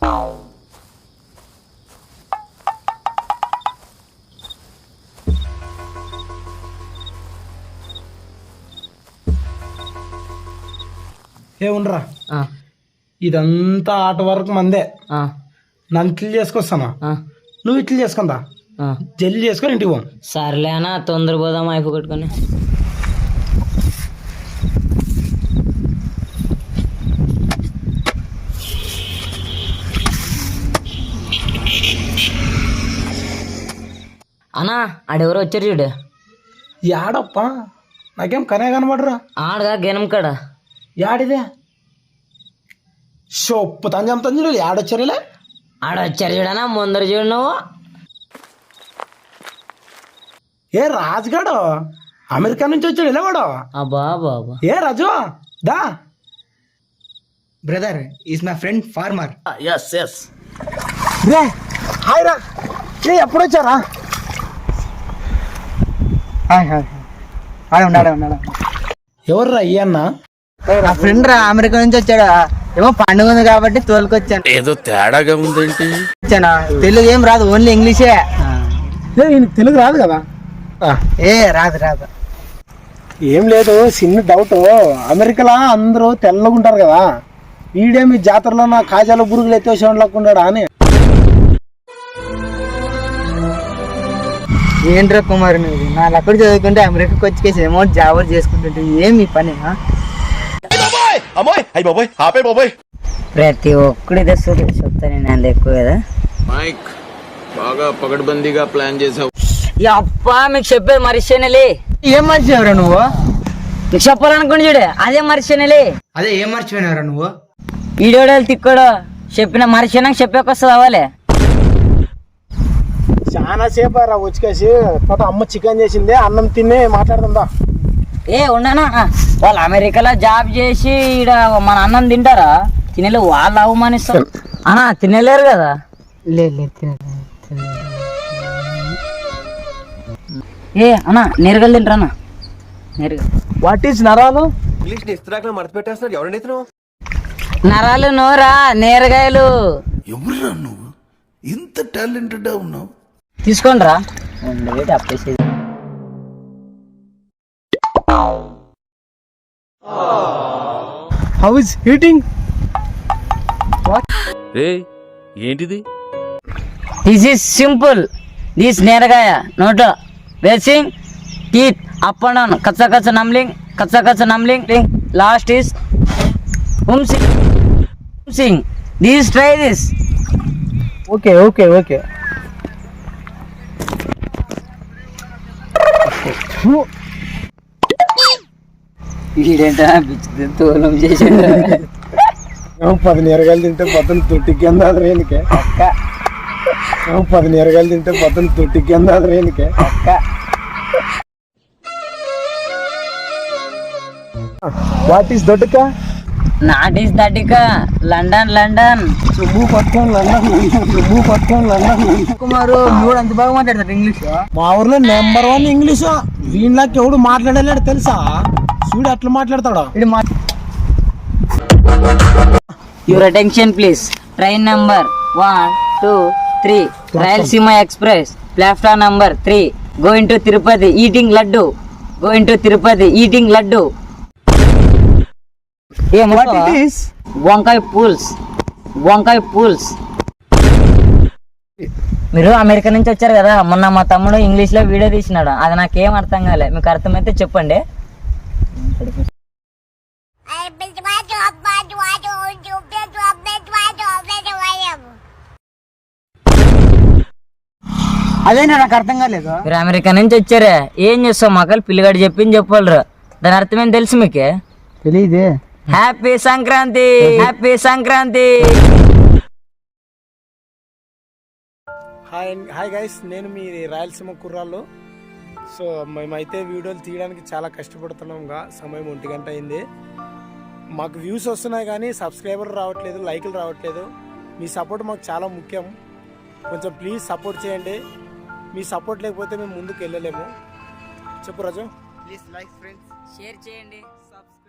ఏ ఉండరా, ఇదంతా ఆట వరకు మందే. నన్ను ఇట్లు చేసుకొస్తానా, నువ్వు ఇట్లు చేసుకుందా, జల్లి చేసుకొని ఇంటికి పోం. సర్లేనా, తొందర పోదాం అయిపో కట్టుకొని. అన్నా ఆడెవరో వచ్చారు చూడు. యాడప్పా, నాకేం కనే కనబడరా. ఆడగా గెనం కాడ. యాడిదే షొప్పు తను చంపుతాను చూడు. యాడొచ్చారులే, ఆడొచ్చారు చూడనా, ముందర చూడు నువ్వు. ఏ రాజుగాడు అమెరికా నుంచి వచ్చాడు ఇలా వాడు. అబ్బా బాబా, ఏ రాజు దా. Brother is my friend farmer. రే హాయ్ రా, రే ఎప్పుడు వచ్చారా? ఎవర్రా ఈ అన్న? నా ఫ్రెండ్ రా, అమెరికా నుంచి వచ్చాడా. ఏమో పండుగ ఉంది కాబట్టి తోలుకొచ్చాను. ఏదో తేడాగా ఉందేంటి? తెలుగు ఏం రాదు, ఓన్లీ ఇంగ్లీషే. తెలుగు రాదు కదా? ఏ రాదు రాదు. ఏం లేదు, చిన్న డౌట్. అమెరికాలో అందరూ తెల్లగా ఉంటారు కదా, ఈడేమి జాతరలో నా కాజాలో బురుగులు ఎత్తేసేవాళ్ళకుండా అని. ఏంట్రా కుమార్ నువ్వు, నా అక్కడ చదువుకుంటే అమెరికాకి వచ్చి అమౌంట్ జాబ్ చేసుకుంటుంటే ఏమి పని? ప్రతి ఒక్కడి చెప్తా నేను అంత ఎక్కువ కదా. మైక్ బాగా పగడ్బందీగా ప్లాన్ చేసావు. అప్ప మీకు చెప్పేది మరిచేనలే. ఏం మర్చిపోయావురా నువ్వు? నీకు చెప్పాలనుకోండి చూడే, అదే మరిచేనలే. అదే ఏం మర్చిపోయినావురా నువ్వు? ఈడోడలు తిక్కడో చెప్పిన మరిచేనాక చెప్పేకొస్తుంది అవ్వాలి. చాలా సేపు రా వచ్చేసి అమ్మ చికెన్ చేసిందే, అన్నం తినే మాట్లాడుతుందా. ఏ ఉండనా, వాళ్ళు అమెరికాలో జాబ్ చేసి ఈడ మన అన్నం తింటారా? తినలే, వాళ్ళు అవమానిస్తారు అన్నా, తినలేరు కదా. ఏ అన్నా నేరుగలు తింటారా? నేరుగా వాట్ ఈస్ నరాలు? నరాలు నోరా, నేరగాయలు. ఎవరురా నువ్వు, ఇంత టాలెంటెడ్ ఉన్నావు? తీసుకోండి రా. అప్పేసి హౌ ఇస్ హీటింగ్? ఏంటిది? This is simple. దిస్ నేరగాయ నోట్ వేసింగ్ టీత్ అప్ అండ్ డౌన్, కచ్చ కచ్చ నమ్లింగ్ last is sing. This try this. Okay okay okay. ఈడేంటా తోలం చేసాడు. 10 నేరగాయలు తింటే పొద్దున తొట్టికి అందాలి రేణుకే. 10 నేరగాయలు తింటే పొద్దున తొట్టికి అందాలి రేణుకే. వాట్ ఈస్ దొడ్డుక? నాట్ ఈస్ దట్టిక, లండన్ లండన్. సుబ్బు పట్టుకొని లండన్. కుమారు నువ్వు అంత బాగా మాట్లాడతాడు ఇంగ్లీష్. మా ఊర్లో నెంబర్ 1 ఇంగ్లీషు. వీళ్ళకి ఎవడు మాట్లాడలేడు తెలుసా? చూడు అట్లా మాట్లాడతాడు. Your attention please. Train number 1, 2, 3 Rayalaseema express, platform number 3, going to Tirupati eating laddu. వంకాయ పూల్స్. మీరు అమెరికా నుంచి వచ్చారు కదా, మొన్న మా తమ్ముడు ఇంగ్లీష్ లో వీడియో తీసినాడు, అది నాకేం అర్థం కాలే. మీకు అర్థమైతే చెప్పండి. అదే నాకు అర్థం కాలేదు. మీరు అమెరికా నుంచి వచ్చారే, ఏం చేస్తావు మాకలు పిల్లగాడు చెప్పింది చెప్పాలరు. దాని అర్థం ఏం తెలుసు మీకే? తెలీదే. హ్యాపీ సంక్రాంతి. హాయ్ గైస్, నేను మీ రాయలసీమ కుర్రాళ్ళు. సో మేమైతే వీడియోలు తీయడానికి చాలా కష్టపడుతున్నాంగా. సమయం 1 గంట అయింది. మాకు వ్యూస్ వస్తున్నాయి కానీ సబ్స్క్రైబర్లు రావట్లేదు, లైకులు రావట్లేదు. మీ సపోర్ట్ మాకు చాలా ముఖ్యం. కొంచెం ప్లీజ్ సపోర్ట్ చేయండి. మీ సపోర్ట్ లేకపోతే మేము ముందుకు వెళ్ళలేము. చెప్పు రాజు. ప్లీజ్ లైక్ ఫ్రెండ్స్, షేర్ చేయండి, సబ్స్క్రైబ్.